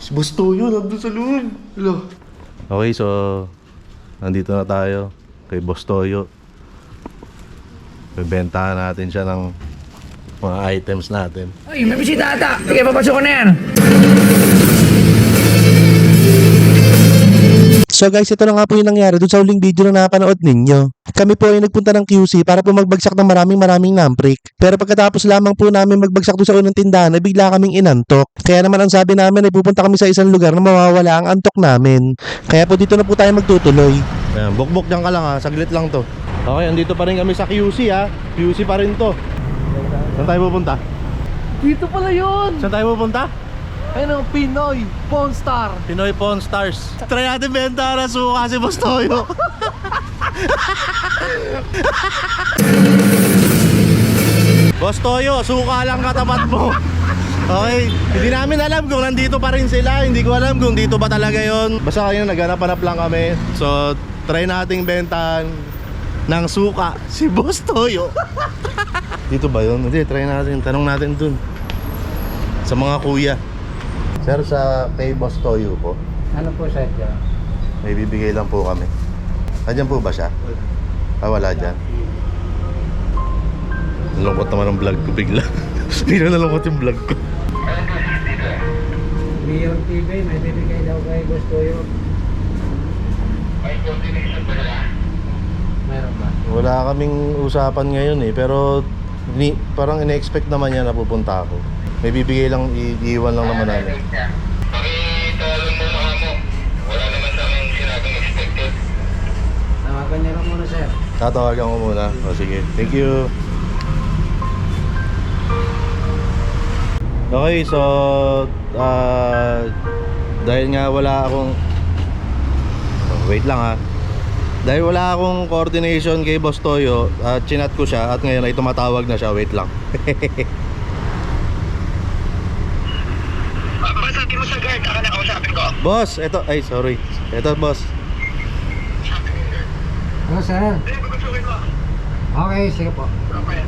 Si Bustoyo nandun sa loob. Hello. Okay, so nandito na tayo kay Bustoyo. Bibentahan natin siya ng mga items natin. Ay, may bisita ata. Sige, papasok ko na yan. So guys, ito na nga po yung nangyari dun sa huling video na napanood ninyo. Kami po ay nagpunta ng QC para po magbagsak ng maraming namprik. Pero pagkatapos lamang po namin magbagsak doon sa unang tindahan ay bigla kaming inantok. Kaya naman ang sabi namin ay pupunta kami sa isang lugar na mawawala ang antok namin. Kaya po dito na po tayo magtutuloy. Ayan, bukbok dyan ka lang ha, saglit lang to. Okay, andito pa rin kami sa QC ha. QC pa rin to. Saan tayo pupunta? Dito pala yun. Saan tayo pupunta? Ano, Pinoy Pawn Star. Pinoy Pawn Stars. Try natin benta na suka si Bustoyo. Bustoyo, suka lang katapat mo. Okay, hindi namin alam kung nandito pa rin sila. Hindi ko alam kung dito ba talaga yon. Basta kayo naghanap-hanap lang kami. So, try nating bentahan ng suka si Bustoyo. Dito ba yun? Hindi, try natin. Tanong natin dun sa mga kuya. Sir, sa kay Bustoyo po, Ano po sir dyan? may bibigay lang po kami. Andyan po ba siya? Ah, wala dyan. Nalungkot naman ang vlog ko bigla. Bigla nalungkot yung vlog ko. Mayor TV, may bibigay daw kay Bustoyo. May coordination ba nila? Meron ba? Wala kaming usapan ngayon eh, pero parang ina-expect naman niya na pupunta ako. May bibigay lang, iiwan lang naman namin. Pakitawag mo mga mo. Wala naman sa amin sinabing expected. Tawagan niya lang muna sir. Tatawagan ko muna. O sige, thank you. Okay, so dahil nga wala akong wait lang ha. Dahil wala akong coordination kay Bustoyo, chinat ko siya at ngayon ay tumatawag na siya. Wait lang. Masabi mo sa guard, ako na kausapin ko. Boss, eto, ay sorry. Eto boss. Ano sir? Hindi, pagkasukin mo. Okay, sige po. Okay.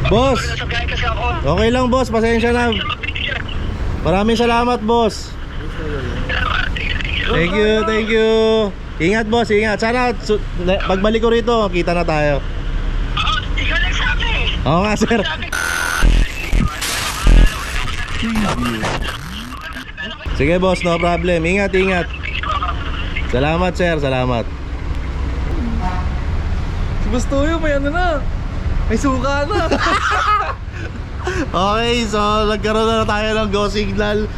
Boss, Nasa biyahe kasi ako. okay lang boss, pasensya na. Maraming salamat boss. Thank you, thank you. Ingat boss, ingat. Sana pagbalik ko rito, kita na tayo. Oo, ikaw nagsabi. Oo nga sir. Sige boss, no problem. Ingat, ingat. Salamat sir, salamat. Si Bustoyo, may ano na. May suka na. Okay, so nagkaroon na tayo ng go signal.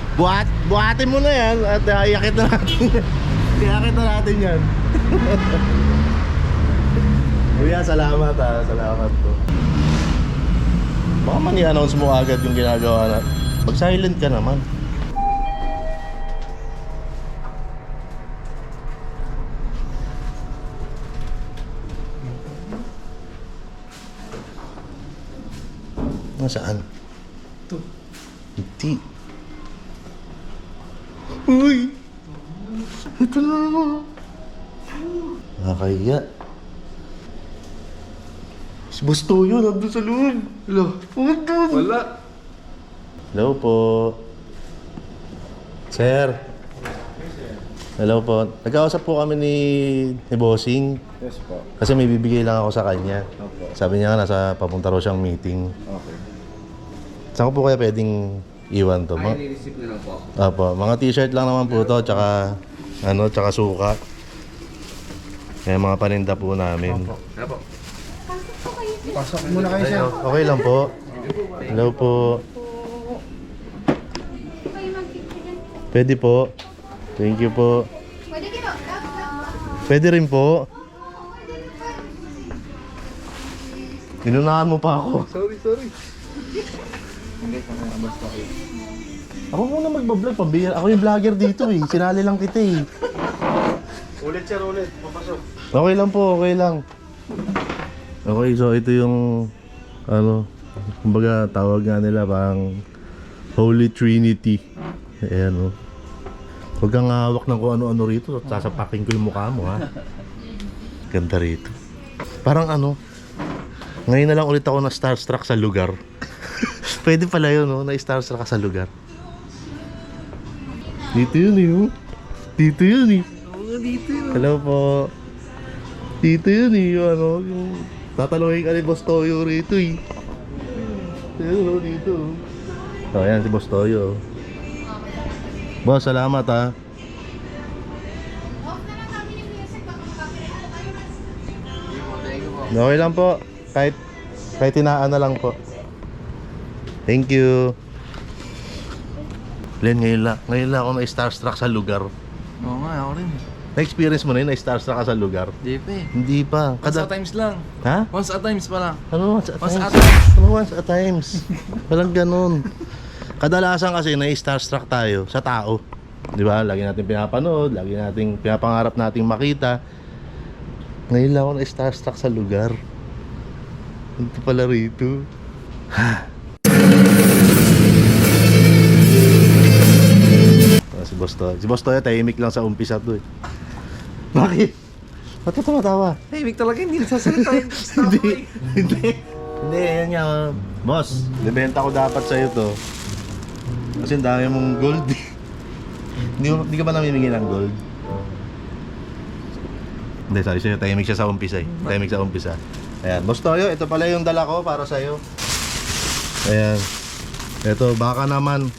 Buhatin mo na yan at iakit na natin yan. Iakit na natin yan. Kuya, salamat ha. Salamat po. Baka man i-announce mo agad yung ginagawa na. Mag-silent ka naman. Nasaan? Ito. Hindi. Uy! Ito na naman. Nakakaya. Si Bustoyo nandun sa loob. Hello? Wala. Hello po. Sir. Hello po. Nagkausap po kami ni Bossing. Yes po. Kasi may bibigay lang ako sa kanya. Opo. Sabi niya nga nasa papunta raw siyang meeting. Okay. Saan ko po kaya pwedeng iwan to? I-receive na lang po. Apo, mga t-shirt lang naman po to, tsaka tsaka suka. Kaya mga paninda po namin. Ano po? Pasok muna kayo sir. Okay lang po. Hello po. Pwede po. Thank you po. Pwede rin po. Inunahan mo pa ako. Sorry. Ako muna magbablog, pambihira. Ako yung vlogger dito eh. Sinali lang kita eh. Ulit sir, ulit. Papasok. Okay lang po, okay lang. Okay, so ito yung kumbaga tawag nga nila parang Holy Trinity. Ayan o. Huwag kang hawak ng kung ano-ano rito. Sasapakin ko yung mukha mo ha. Ganda rito. Parang ngayon na lang ulit ako na starstruck sa lugar. Pwede pala yun, no? Na starstruck ka sa lugar. Dito yun eh. Oh. Dito yun eh. Hello po. Dito yun eh. Yung ano, yung tatalungin ka ni Boss Toyo rito eh. Dito, dito. So, ayan si Boss Toyo. Boss, salamat ha. Okay lang po. Kahit tinaan na lang po. Thank you. Len, ngayon lang ako na-starstruck sa lugar. Oo nga, ako rin. Na-experience mo na yun, na-starstruck ka sa lugar? Di pa eh. Hindi pa. Once at times lang. Ha? Once at times pa lang. Ano once at Once times? at times. Ano once at times? Walang ganun. Kadalasan kasi na-starstruck tayo sa tao. Di ba? Lagi natin pinapanood, lagi nating pinapangarap nating makita. Ngayon lang ako na-starstruck sa lugar. Ito pala rito. Si Boss Toyo, tahimik lang sa umpisa to eh. Bakit? Ba't ka tumatawa? Hey, Vic talaga hindi nagsasalita yung stop eh. Hindi, yan nga. Boss, bibenta ko dapat sa'yo to. Kasi ang dami mong gold. Hindi ka ba namimigay ng gold? Hindi, sabi sa'yo, tahimik siya sa umpisa eh. Tahimik sa umpisa. Ayan, Boss Toyo, ito pala yung dala ko para sa'yo. Ayan. Ito, baka naman.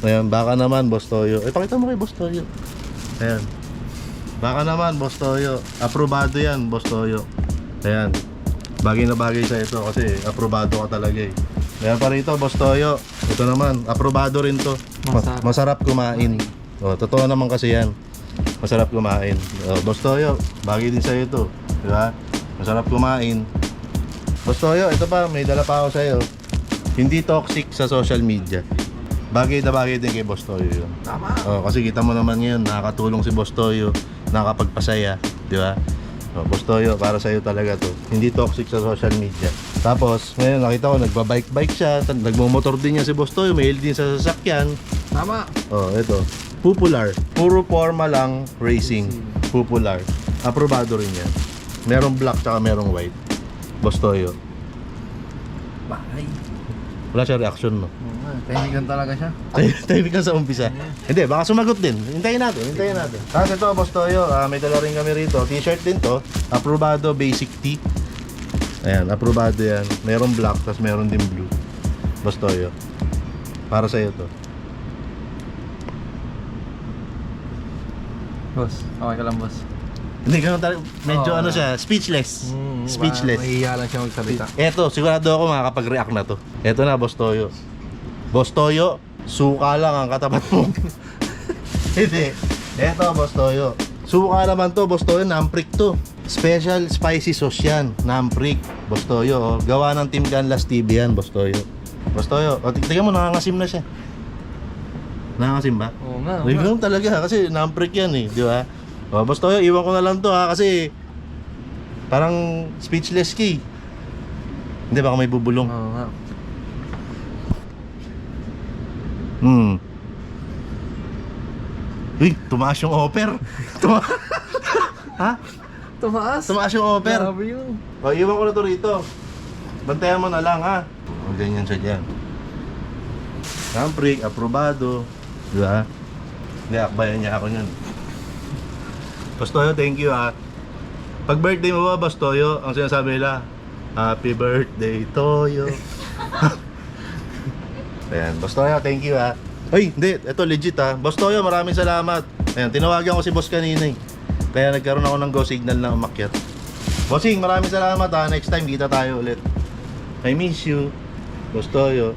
Ayan, baka naman, Boss Toyo. Pakita mo kay Boss Toyo. Ayan. Baka naman, Boss Toyo. Aprobado yan, Boss Toyo. Ayan. Bagay na bagay sa ito kasi aprobado ka talaga eh. Ayan pa rito, Boss Toyo. Ito naman, aprobado rin to. Masarap kumain. O, totoo naman kasi yan. Masarap kumain. O, Boss Toyo, bagay din sa'yo ito. Diba? Masarap kumain. Boss Toyo, ito pa, may dala pa ako sa'yo. Hindi toxic sa social media. Bagay na bagay din kay Boss Toyo yun. Tama. Kasi kita mo naman ngayon, nakakatulong si Boss Toyo, nakakapagpasaya, di ba? Boss Toyo, para sa'yo talaga to. Hindi toxic sa social media. Tapos, ngayon nakita ko, nagbabike-bike siya, nagmumotor din niya si Boss Toyo, may din sa sasakyan. Tama. Ito. Popular. Puro forma lang racing. Popular. Aprobado rin yan. Merong black tsaka merong white. Boss Toyo. Bakay. Wala siya reaction, no? Oo nga, tahimikan talaga siya. Tahimik ka sa umpisa. Hindi, baka sumagot din. Hintayin natin. Tapos ito, Boss Toyo, may dala rin kami rito. T-shirt din to. Aprobado Basic Tee. Ayan, aprobado yan. Merong black, tapos meron din blue. Boss Toyo. Para sa'yo to. Boss, okay ka lang, boss. Hindi, ganun talaga. Medyo Oo, ano siya, speechless. Speechless. Mahihiya lang siya magsalita. Eto, sigurado ako makakapag-react na to. Eto na, Boss Toyo. Boss Toyo, suka lang ang katapat mo. Hindi. Eto, Boss Toyo. Suka naman to, Boss Toyo, namprik to. Special spicy sauce yan, namprik. Boss Toyo, gawa ng Team Canlas TV yan, Boss Toyo. Boss Toyo, tingnan mo, nangangasim na siya. Nangangasim ba? Oo nga. Ganun talaga, kasi namprik yan eh, di ba? Boss Toyo, iwan ko na lang to ha, kasi parang speechless key. Hindi, baka may bubulong. Oo nga. Uy, tumaas yung offer. Ha? Tumaas yung offer. Grabe yun. Iwan ko na to rito. Bantayan mo na lang ha. Ganyan siya dyan. Namprik, aprobado. Di ba? Hindi, akbayan niya ako yun. Boss Toyo, thank you ha. Pag birthday mo ba, Boss Toyo, ang sinasabi nila, Happy birthday, Toyo. Ayan, Boss Toyo, thank you ha. Ay, hindi, ito legit ha. Boss Toyo, maraming salamat. Ayan, tinawagan ko si Boss kanina eh. Kaya nagkaroon ako ng go signal na umakyat. Bossing, maraming salamat ha. Next time, kita tayo ulit. I miss you, Boss Toyo.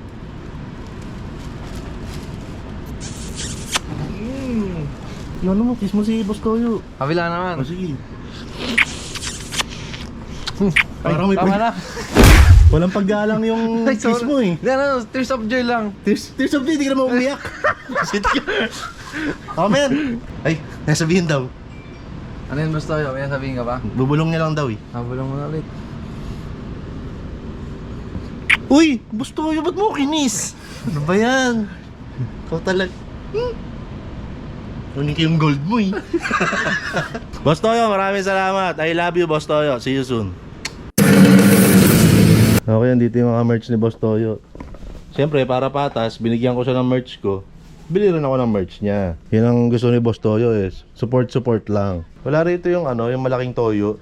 Ano mo, kiss mo si Boss Toyo. Kabila naman. Sige. Parang may Tama na. walang paggalang yung Ay, kiss sorry. mo eh. Hindi, ano, tears of joy lang. Tears of joy, di ka naman umiyak. Sit ka. Oh man. Ay, nasabihin daw. Ano yun, boss Toyo? May sabihin ka ba? Bubulong niya lang daw eh. Habulong mo na ulit. Uy, Boss Toyo, ba't mo kinis? Ano ba yan? Ikaw talaga. Kunin ko yung gold mo eh. Boss Toyo, maraming salamat. I love you, Boss Toyo. See you soon. Okay, andito yung mga merch ni Boss Toyo. Siyempre, para patas, binigyan ko siya ng merch ko. bili rin ako ng merch niya. Yun ang gusto ni Boss Toyo is support lang. Wala rito yung ano, yung malaking toyo.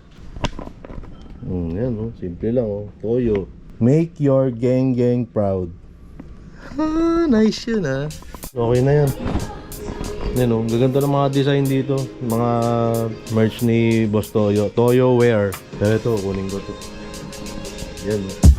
Yan oh, simple lang oh, toyo. Make your gang proud. Nice yun ah. Okay na yan. Yan oh, gaganda ng mga design dito. Mga merch ni Boss Toyo. Toyo wear. Pero ito, kunin ko to. Yan oh.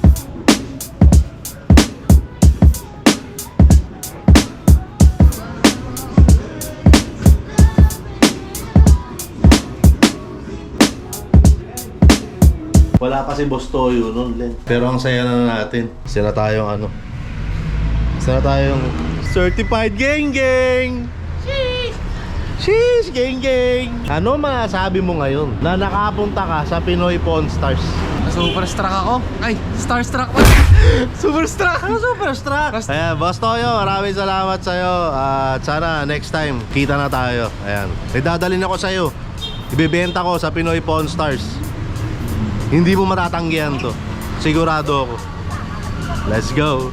Wala pa si Boss Toyo nun, Len. Pero ang saya na natin. Isa na tayong ano. Isa na tayong certified gang. Sheesh, gang. Ano masasabi mo ngayon na nakapunta ka sa Pinoy Pawn Stars? Superstruck ako. Ay, starstruck pa. Superstruck. Ano superstruck? Ayan, Boss Toyo, maraming salamat sa'yo. At sana next time, kita na tayo. Ayan, may dadalhin ako sa'yo. Ibibenta ko sa Pinoy Pawn Stars. Hindi mo matatanggihan to. Sigurado ako. Let's go.